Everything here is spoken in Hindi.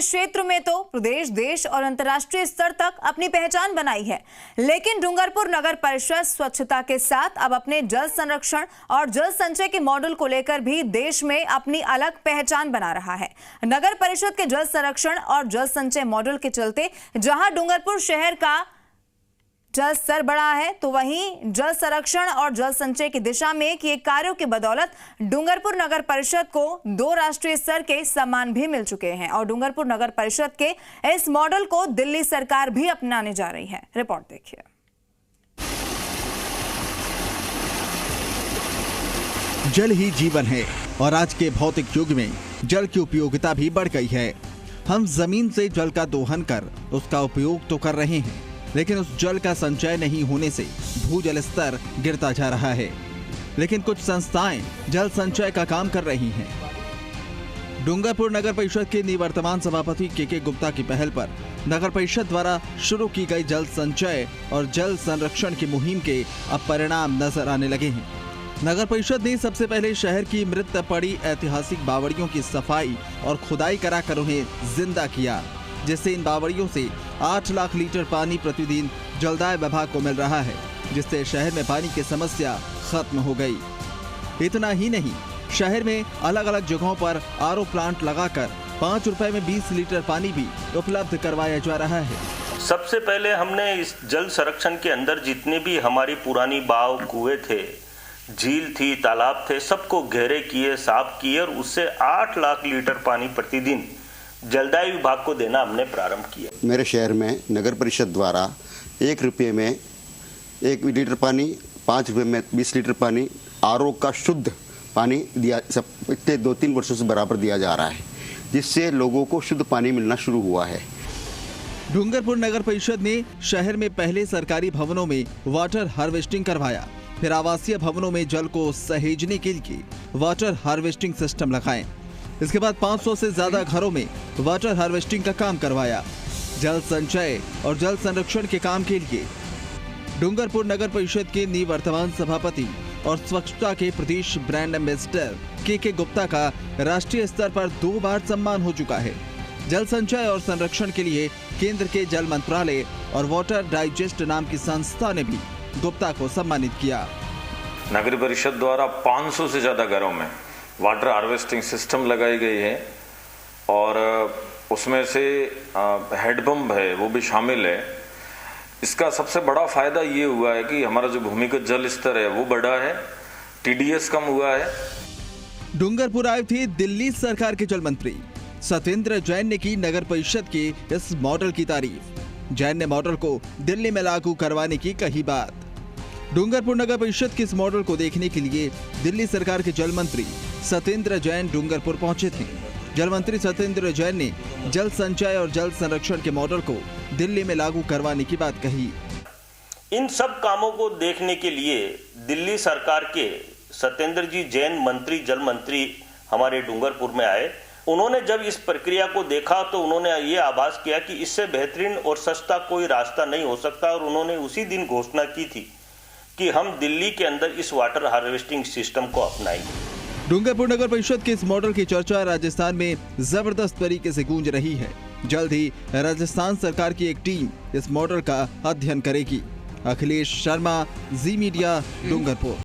क्षेत्र में तो प्रदेश, देश और अंतर्राष्ट्रीय स्तर तक अपनी पहचान बनाई है, लेकिन डूंगरपुर नगर परिषद स्वच्छता के साथ अब अपने जल संरक्षण और जल संचय के मॉडल को लेकर भी देश में अपनी अलग पहचान बना रहा है। नगर परिषद के जल संरक्षण और जल संचय मॉडल के चलते जहां डूंगरपुर शहर का जल स्तर बढ़ा है, तो वहीं जल संरक्षण और जल संचय की दिशा में किए कार्यों की बदौलत डूंगरपुर नगर परिषद को 2 राष्ट्रीय स्तर के सम्मान भी मिल चुके हैं और डूंगरपुर नगर परिषद के इस मॉडल को दिल्ली सरकार भी अपनाने जा रही है। रिपोर्ट देखिए। जल ही जीवन है और आज के भौतिक युग में जल की उपयोगिता भी बढ़ गई है। हम जमीन से जल का दोहन कर उसका उपयोग तो कर रहे हैं, लेकिन उस जल का संचय नहीं होने से भूजल स्तर गिरता जा रहा है। लेकिन कुछ संस्थाएं जल संचय का काम कर रही हैं। डूंगरपुर नगर परिषद के निवर्तमान सभापति के गुप्ता की पहल पर नगर परिषद द्वारा शुरू की गई जल संचय और जल संरक्षण की मुहिम के अब परिणाम नजर आने लगे हैं। नगर परिषद ने सबसे पहले शहर की मृत पड़ी ऐतिहासिक बावड़ियों की सफाई और खुदाई कराकर उन्हें जिंदा किया, जिससे इन बावड़ियों से 8 लाख लीटर पानी प्रतिदिन जलदाय विभाग को मिल रहा है, जिससे शहर में पानी की समस्या खत्म हो गई। इतना ही नहीं, शहर में अलग अलग जगहों पर आरओ प्लांट लगाकर 5 रुपए में 20 लीटर पानी भी उपलब्ध करवाया जा रहा है। सबसे पहले हमने इस जल संरक्षण के अंदर जितने भी हमारी पुरानी बाव, कुएं थे, झील थी, तालाब थे, सबको घेरे किए, साफ किए और उससे 8 लाख लीटर पानी प्रतिदिन जलदाय विभाग को देना हमने प्रारंभ किया। मेरे शहर में नगर परिषद द्वारा 1 रुपये में 1 लीटर पानी, 5 रुपये में 20 लीटर पानी, आरओ का शुद्ध पानी दिया, सब इतने 2-3 वर्षों से बराबर दिया जा रहा है, जिससे लोगों को शुद्ध पानी मिलना शुरू हुआ है। डूंगरपुर नगर परिषद ने शहर में पहले सरकारी भवनों में वाटर हार्वेस्टिंग करवाया, फिर आवासीय भवनों में जल को सहेजने के लिए वाटर हार्वेस्टिंग सिस्टम लगाए। इसके बाद 500 से ज्यादा घरों में वाटर हार्वेस्टिंग का काम करवाया। जल संचय और जल संरक्षण के काम के लिए डूंगरपुर नगर परिषद के निवर्तमान सभापति और स्वच्छता के प्रदेश ब्रांड एम्बेसडर के गुप्ता का राष्ट्रीय स्तर पर 2 बार सम्मान हो चुका है। जल संचय और संरक्षण के लिए केंद्र के जल मंत्रालय और वाटर डाइजेस्ट नाम की संस्था ने भी गुप्ता को सम्मानित किया। नगर परिषद द्वारा 500 से ज्यादा घरों में वाटर हार्वेस्टिंग सिस्टम लगाई गई है और उसमें से हेडपम्प है वो भी शामिल है। इसका सबसे बड़ा फायदा ये हुआ है कि हमारा जो भूमिगत जल स्तर है वो बढ़ा है, टीडीएस कम हुआ है। डूंगरपुर आए थे दिल्ली सरकार के जल मंत्री सत्येंद्र जैन ने की नगर परिषद के इस मॉडल की तारीफ। जैन ने मॉडल को दिल्ली में लागू करवाने की कही बात। डूंगरपुर नगर परिषद के इस मॉडल को देखने के लिए दिल्ली सरकार के जल मंत्री सत्येंद्र जैन डूंगरपुर पहुंचे थे। जल मंत्री सत्येंद्र जैन ने जल संचय और जल संरक्षण के मॉडल को दिल्ली में लागू करवाने की बात कही। इन सब कामों को देखने के लिए दिल्ली सरकार के सत्येंद्र जी जैन मंत्री, जल मंत्री हमारे डूंगरपुर में आए। उन्होंने जब इस प्रक्रिया को देखा तो उन्होंने ये आभास किया कि इससे बेहतरीन और सस्ता कोई रास्ता नहीं हो सकता और उन्होंने उसी दिन घोषणा की थी कि हम दिल्ली के अंदर इस वाटर हार्वेस्टिंग सिस्टम को अपनाएंगे। डूंगरपुर नगर परिषद के इस मॉडल की चर्चा राजस्थान में जबरदस्त तरीके से गूंज रही है। जल्द ही राजस्थान सरकार की एक टीम इस मॉडल का अध्ययन करेगी। अखिलेश शर्मा, जी मीडिया, डूंगरपुर।